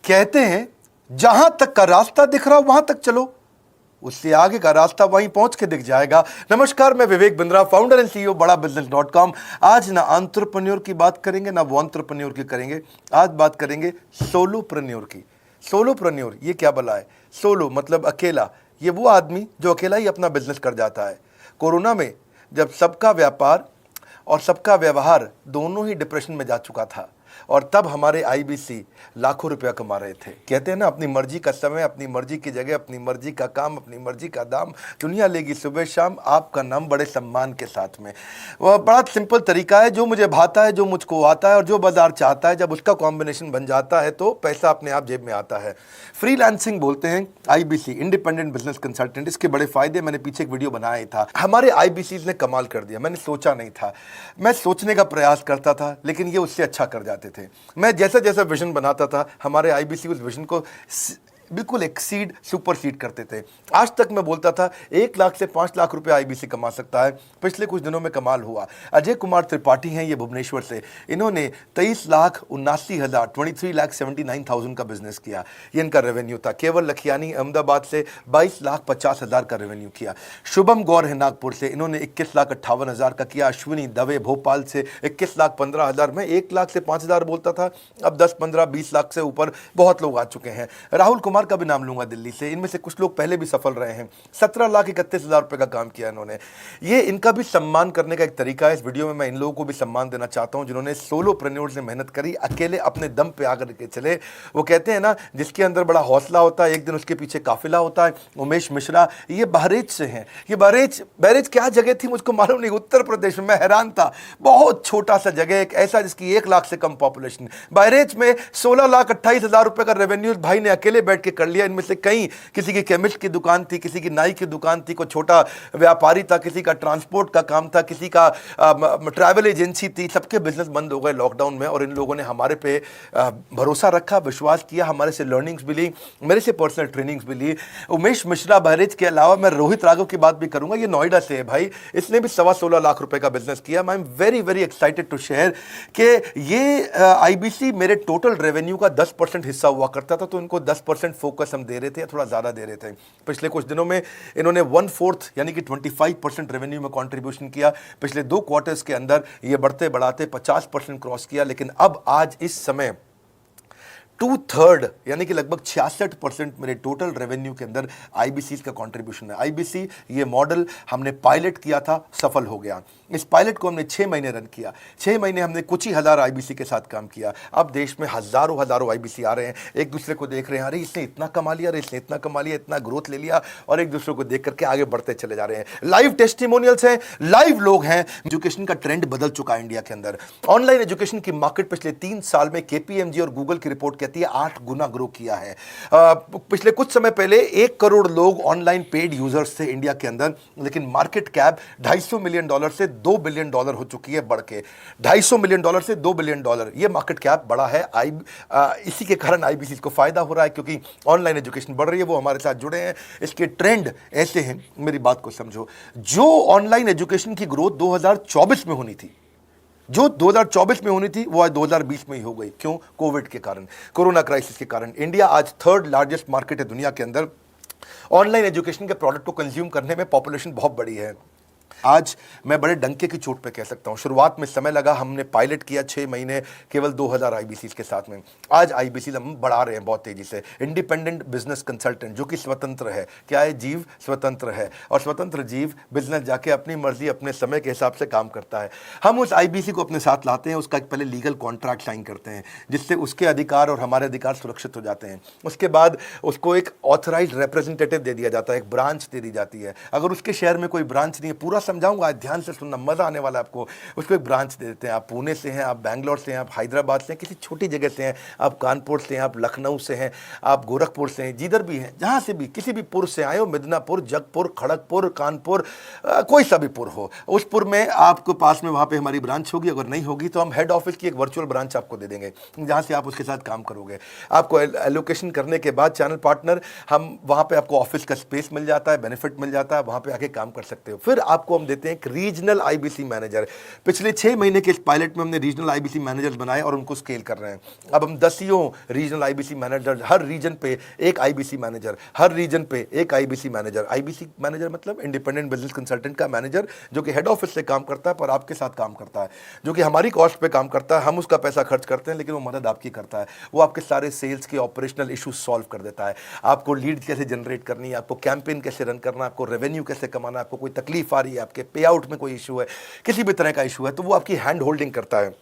कहते हैं जहां तक का रास्ता दिख रहा वहां तक चलो, उससे आगे का रास्ता वहीं पहुंच के दिख जाएगा। नमस्कार, मैं Vivek Bindra, founder and CEO बड़ाबिजनेस.com। आज ना एंटरप्रेन्योर की बात करेंगे ना वो एंटरप्रेन्योर की करेंगे, आज बात करेंगे सोलोप्रेन्योर की। सोलोप्रेन्योर ये क्या भला है? सोलो मतलब अकेला, ये वो आदमी जो अकेला ही अपना बिजनेस कर जाता है। कोरोना में जब सबका व्यापार और सबका व्यवहार दोनों ही डिप्रेशन में जा चुका था, और तब हमारे आईबीसी लाखों रुपया कमा रहे थे। कहते हैं ना, अपनी मर्जी का समय, अपनी मर्जी की जगह, अपनी मर्जी का काम, अपनी मर्जी का दाम, दुनिया लेगी सुबह शाम आपका नाम बड़े सम्मान के साथ में। वह बड़ा सिंपल तरीका है, जो मुझे भाता है, जो मुझको आता है और जो बाजार चाहता है, जब उसका कॉम्बिनेशन बन जाता है तो पैसा अपने आप जेब में आता है। फ्रीलांसिंग बोलते हैं आईबीसी, इंडिपेंडेंट बिजनेस कंसल्टेंट। इसके बड़े फायदे मैंने पीछे एक वीडियो बनाया था। हमारे आईबीसी ने कमाल कर दिया, मैंने सोचा नहीं था। मैं सोचने का प्रयास करता था लेकिन ये उससे अच्छा कर जाते थे। मैं जैसा जैसा विजन बनाता था, हमारे आईबीसी उस विजन को बिल्कुल एक्सीड, सुपरसीड करते थे। आज तक मैं बोलता था 1 लाख से 5 लाख रुपए आईबीसी कमा सकता है। पिछले कुछ दिनों में कमाल हुआ। अजय कुमार त्रिपाठी हैं ये भुवनेश्वर से, इन्होंने 23,79,000 का बिजनेस किया। ये इनका रेवेन्यू था। केवल लखियानी अहमदाबाद से 22,50,000 का रेवेन्यू किया। शुभम गौर है नागपुर से, इन्होंने 21,58,000 का किया। अश्विनी दवे भोपाल से 21,15,000। मैं 1 लाख से 5,000 बोलता था, अब 10, 15, 20 लाख से ऊपर बहुत लोग आ चुके हैं। राहुल कुमार का भी नाम लूंगा दिल्ली से, इनमें से कुछ लोग पहले भी सफल रहे हैं। 17,31,000 रुपए का काम किया इन्होंने। ये इनका भी सम्मान करने का एक तरीका है। इस वीडियो में मैं इन लोगों को भी सम्मान देना चाहता हूं जिन्होंने सोलोप्रेन्योर से मेहनत करी, अकेले अपने दम पे आकर के चले। वो कहते हैं ना, जिसके अंदर बड़ा हौसला होता है एक दिन उसके पीछे काफिला होता है। उमेश मिश्रा ये बहरेच से हैं। ये बहरेच क्या जगह थी मुझको मालूम नहीं, उत्तर प्रदेश में। मैं हैरान था, बहुत छोटा सा जगह, एक ऐसा जिसकी 1 लाख से कम पॉपुलेशन। बहरेच में 16,28,000 रुपए का रेवेन्यू भाई ने अकेले बैठ के कर लिया। इनमें से कई, किसी की केमिस्ट की दुकान थी, किसी की नाई की दुकान थी, कोई छोटा व्यापारी था, किसी का ट्रांसपोर्ट का काम था, किसी का ट्रैवल एजेंसी थी। सबके बिजनेस बंद हो गए लॉकडाउन में, और इन लोगों ने हमारे पे भरोसा रखा, विश्वास किया, हमारे से लर्निंग्स भी ली, मेरे से पर्सनल ट्रेनिंग्स भी ली। उमेश मिश्रा बहरेच के अलावा मैं रोहित राघव की बात भी करूंगा। ये नोएडा से है भाई, इसने भी 16.25 लाख रुपए का बिजनेस किया। I am very very excited to share कि ये आईबीसी मेरे टोटल रेवेन्यू का 10% हिस्सा हुआ करता था, तो इनको 10% फोकस हम दे रहे थे, या थोड़ा ज़्यादा दे रहे थे। पिछले कुछ दिनों में इन्होंने 1/4 यानी कि 25% रेवेन्यू में कंट्रीब्यूशन किया। पिछले 2 क्वार्टर्स के अंदर ये बढ़ते बढ़ाते 50% क्रॉस किया। लेकिन अब आज इस समय 2/3 यानी कि लगभग 66% मेरे टोटल रेवेन्यू के अंदर आईबीसी का कंट्रीब्यूशन है। आईबीसी ये मॉडल हमने पायलट किया था, सफल हो गया। इस पायलट को हमने 6 महीने रन किया। 6 महीने हमने कुछ ही हज़ार आईबीसी के साथ काम किया। अब देश में हजारों आईबीसी आ रहे हैं, एक दूसरे को देख रहे हैं, अरे इसने इतना कमा लिया, अरे इसने इतना कमा लिया, इतना ग्रोथ ले लिया, और एक दूसरे को देख करके आगे बढ़ते चले जा रहे हैं। लाइव टेस्टिमोनियल्स हैं, लाइव लोग हैं। एजुकेशन का ट्रेंड बदल चुका है इंडिया के अंदर। ऑनलाइन एजुकेशन की मार्केट पिछले 3 साल में केपीएमजी और गूगल की रिपोर्ट 8 गुना ग्रो किया है। पिछले कुछ समय पहले 1 करोड़ लोग ऑनलाइन पेड यूजर्स थे इंडिया के अंदर, लेकिन मार्केट कैप $250 मिलियन से $2 बिलियन हो चुकी है बढ़ के। $250 मिलियन से $2 बिलियन ये मार्केट कैप बढ़ा है। इसी के कारण आईबीसी को फायदा हो रहा है, क्योंकि ऑनलाइन एजुकेशन बढ़ रही है, वो हमारे साथ जुड़े हैं। इसके ट्रेंड ऐसे हैं, मेरी बात को समझो। जो ऑनलाइन एजुकेशन की ग्रोथ 2024 में होनी थी, जो 2024 में होनी थी, वो आज 2020 में ही हो गई। क्यों? कोविड के कारण, कोरोना क्राइसिस के कारण। इंडिया आज 3rd लार्जेस्ट मार्केट है दुनिया के अंदर। ऑनलाइन एजुकेशन के प्रोडक्ट को कंज्यूम करने में पॉपुलेशन बहुत बड़ी है। आज मैं बड़े डंके की चोट पे कह सकता हूं, शुरुआत में समय लगा, हमने पायलट किया 6 महीने केवल 2000 आईबीसी के साथ में। आज आईबीसी हम बढ़ा रहे हैं बहुत तेजी से। इंडिपेंडेंट बिजनेस कंसल्टेंट, जो कि स्वतंत्र है। क्या है? जीव स्वतंत्र है, और स्वतंत्र जीव बिजनेस जाके अपनी मर्जी, अपने समय के हिसाब से काम करता है। हम उस आईबीसी को अपने साथ लाते हैं, उसका एक पहले लीगल कॉन्ट्रैक्ट साइन करते हैं, जिससे उसके अधिकार और हमारे अधिकार सुरक्षित हो जाते हैं। उसके बाद उसको एक ऑथराइज्ड रिप्रेजेंटेटिव दे दिया जाता है, एक ब्रांच दे दी जाती है। अगर उसके शहर में कोई ब्रांच नहीं है, पूरा समझाऊंगा, ध्यान से सुनना, मजा आने वाला है आपको। उसको एक ब्रांच दे देते हैं। आप पुणे से हैं, आप बैंगलोर से हैं, आप हैदराबाद से हैं, किसी छोटी जगह से हैं, आप कानपुर से हैं, आप लखनऊ से हैं, आप गोरखपुर से हैं, जिधर भी हैं, जहां से भी, किसी भी पुर से आए हो, मिदनापुर, जगपुर, खड़गपुर, कानपुर, कोई सा भी पुर हो, उस पुर में आपको पास में वहां पे हमारी ब्रांच होगी। अगर नहीं होगी तो हम हेड ऑफिस की एक वर्चुअल ब्रांच आपको दे देंगे, जहां से आप उसके साथ काम करोगे। आपको एलोकेशन करने के बाद चैनल पार्टनर, हम वहां पे आपको ऑफिस का स्पेस मिल जाता है, बेनिफिट मिल जाता है, वहां पे आके काम कर सकते हो। फिर आपको हम देते हैं एक रीजनल आईबीसी मैनेजर। पिछले 6 महीने के इस पायलट में हमने रीजनल आईबीसी मैनेजर्स बनाए और उनको स्केल कर रहे हैं। अब हम 10 रीजनल आईबीसी मैनेजर, हर रीजन पे एक आईबीसी मैनेजर, हर रीजन पे एक आईबीसी मैनेजर। आईबीसी मैनेजर मतलब इंडिपेंडेंट बिजनेस कंसल्टेंट का मैनेजर, जो कि हेड ऑफिस से काम करता है पर आपके साथ काम करता है, जो कि हमारी कॉस्ट पे काम करता है, हम उसका पैसा खर्च करते हैं लेकिन वो मदद आपकी करता है। वो आपके सारे सेल्स के ऑपरेशनल इश्यूज सॉल्व कर देता है। आपको लीड कैसे जनरेट करनी है, आपको कैंपेन कैसे रन करना है, आपको रेवेन्यू कैसे कमाना है, आपको कोई तकलीफ आ रही है, आपके पे आउट में कोई इशू है, किसी भी तरह का इशू है, तो वो आपकी हैंड होल्डिंग करता है।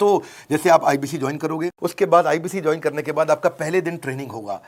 तो जैसे आप आईबीसी ज्वाइन करोगे, उसके बाद आईबीसी ज्वाइन करने के बाद आपका पहले दिन ट्रेनिंग होगा।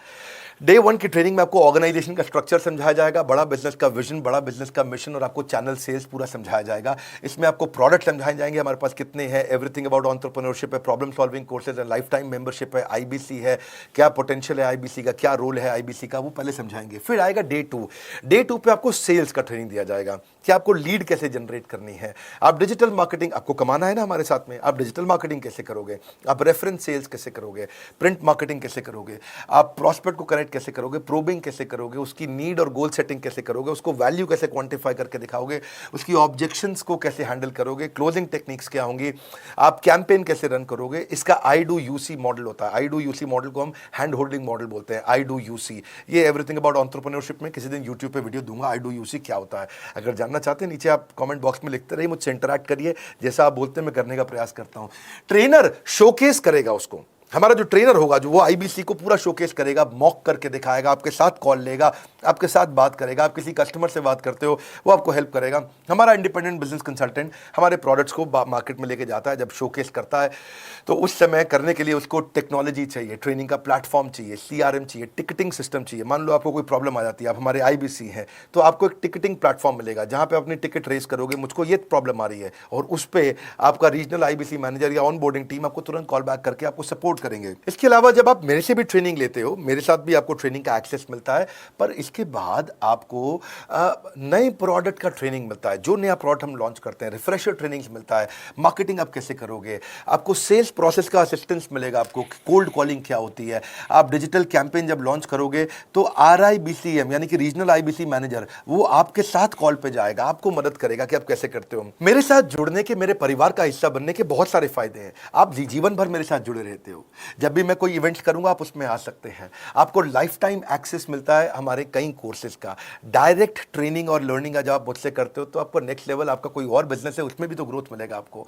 डे 1 की ट्रेनिंग में आपको ऑर्गेनाइजेशन का स्ट्रक्चर समझाया जाएगा, बड़ा बिजनेस का विजन, बड़ा बिजनेस का मिशन, और आपको चैनल सेल्स पूरा समझाया जाएगा। इसमें आपको प्रोडक्ट समझाए जाएंगे, हमारे पास कितने हैं, एवरीथिंग अबाउट एंटरप्रेन्योरशिप है, प्रॉब्लम सॉल्विंग कोर्सेज है, लाइफ टाइम मेंबरशिप है, आईबीसी है, क्या पोटेंशियल है आईबीसी का, क्या रोल है आईबीसी का, वो पहले समझाएंगे। फिर आएगा डे 2। डे 2 पे आपको सेल्स का ट्रेनिंग दिया जाएगा कि आपको लीड कैसे जनरेट करनी है, आप डिजिटल मार्केटिंग, आपको कमाना है ना हमारे साथ में, आप डिजिटल मार्केटिंग कैसे करोगे, आप रेफरेंस सेल्स कैसे करोगे, प्रिंट मार्केटिंग कैसे करोगे, आप प्रॉस्पेक्ट को कनेक्ट कैसे करोगे, प्रोबिंग कैसे करोगे, उसकी नीड और गोल सेटिंग कैसे करोगे, उसको वैल्यू कैसे क्वांटिफाई करके दिखाओगे, उसकी ऑब्जेक्शंस को कैसे हैंडल करोगे, क्लोजिंग टेक्निक्स क्या होंगी, आप कैंपेन कैसे रन करोगे। इसका आई डू यूसी मॉडल होता है। आई डू यूसी मॉडल को हम हैंड होल्डिंग मॉडल बोलते हैं। आई डू यूसी, ये एवरीथिंग अबाउट एंटरप्रेन्योरशिप में किसी दिन यूट्यूब पे वीडियो दूंगा, आई डू यूसी क्या होता है। अगर जानना चाहते हैं नीचे आप कमेंट बॉक्स में लिखते रहिए, मुझसे इंटरैक्ट करिए, जैसा आप बोलते हैं मैं करने का प्रयास करता हूं। ट्रेनर शोकेस करेगा उसको, हमारा जो ट्रेनर होगा, जो वो आईबीसी को पूरा शोकेस करेगा, मॉक करके दिखाएगा, आपके साथ कॉल लेगा, आपके साथ बात करेगा, आप किसी कस्टमर से बात करते हो वो आपको हेल्प करेगा। हमारा इंडिपेंडेंट बिजनेस कंसल्टेंट हमारे प्रोडक्ट्स को मार्केट में लेके जाता है। जब शोकेस करता है तो उस समय करने के लिए उसको टेक्नोलॉजी चाहिए, ट्रेनिंग का प्लेटफॉर्म चाहिए, सीआरएम चाहिए, टिकटिंग सिस्टम चाहिए। मान लो आपको कोई प्रॉब्लम आ जाती है, आप हमारे आईबीसी हैं, तो आपको एक टिकटिंग प्लेटफॉर्म मिलेगा जहां पे अपनी टिकट रेस करोगे, मुझको ये प्रॉब्लम आ रही है, और उस पर आपका रीजनल आईबीसी मैनेजर या ऑन बोर्डिंग टीम आपको तुरंत कॉल बैक करके आपको सपोर्ट करेंगे। इसके अलावा जब आप मेरे से भी ट्रेनिंग लेते हो, मेरे साथ भी आपको ट्रेनिंग का एक्सेस मिलता है, पर इसके बाद आपको नए प्रोडक्ट का ट्रेनिंग मिलता है। जो नया प्रोडक्ट हम लॉन्च करते हैं, रिफ्रेशर ट्रेनिंग्स मिलता है, मार्केटिंग आप कैसे करोगे, आपको सेल्स प्रोसेस का असिस्टेंस मिलेगा, आपको कोल्ड कॉलिंग क्या होती है, आप डिजिटल कैंपेन जब लॉन्च करोगे तो RIBCM यानी कि रीजनल आईबीसी मैनेजर वो आपके साथ कॉल पे जाएगा, आपको मदद करेगा कि आप कैसे करते हो। मेरे साथ जुड़ने के, मेरे परिवार का हिस्सा बनने के बहुत सारे फायदे हैं। आप जीवन भर मेरे साथ जुड़े रहते हो, जब भी मैं कोई इवेंट्स करूंगा आप उसमें आ सकते हैं। आपको लाइफ टाइम एक्सेस मिलता है हमारे कई कोर्सेज का, डायरेक्ट ट्रेनिंग और लर्निंग जब आप मुझसे करते हो तो आपको नेक्स्ट लेवल, आपका कोई और बिजनेस है उसमें भी तो ग्रोथ मिलेगा आपको।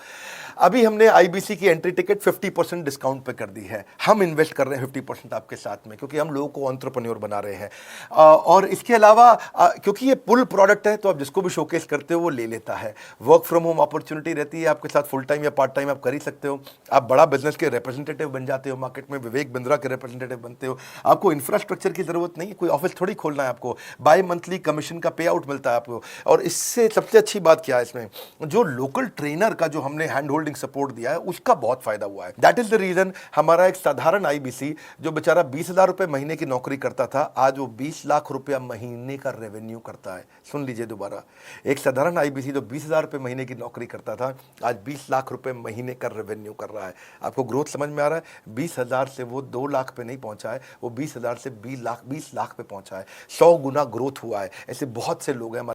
अभी हमने आईबीसी की एंट्री टिकट 50% डिस्काउंट पे कर दी है। हम इन्वेस्ट कर रहे हैं 50% आपके साथ में, क्योंकि हम लोगों को एंटरप्रेन्योर बना रहे हैं। और इसके अलावा क्योंकि ये पुल प्रोडक्ट है तो आप जिसको भी शोकेस करते हो वो ले लेता है। वर्क फ्रॉम होम अपॉर्चुनिटी रहती है आपके साथ, फुल टाइम या पार्ट टाइम आप कर ही सकते हो। आप बड़ा बिजनेस के रिप्रेजेंटेटिव बन जाते हो मार्केट में, विवेक बिंद्रा के रिप्रेजेंटेटिव बनते हो। आपको इंफ्रास्ट्रक्चर की जरूरत नहीं है, कोई ऑफिस थोड़ी खोलना है आपको, बाय मंथली कमीशन का पे आउट मिलता है आपको। और इससे सबसे अच्छी बात क्या है इसमें, जो लोकल ट्रेनर का जो हमने हैंड होल्डिंग सपोर्ट दिया है उसका बहुत फायदा हुआ है। दैट इज द रीजन हमारा एक साधारण आईबीसी जो बेचारा 20,000 रुपए महीने की नौकरी करता था, आज वो 20 लाख रुपया महीने का रेवेन्यू करता है। सुन लीजिए दोबारा, एक साधारण आईबीसी जो 20,000 रुपए महीने की नौकरी करता था, आज 20 लाख रुपए महीने का रेवेन्यू कर रहा है। आपको ग्रोथ समझ में आ रहा है? 20,000 से वो 2 लाख पे नहीं पहुंचा है, वो 20,000 से 20 लाख पे पहुंचा है। 100 गुना ग्रोथ हुआ है। ऐसे बहुत से लोग हैं।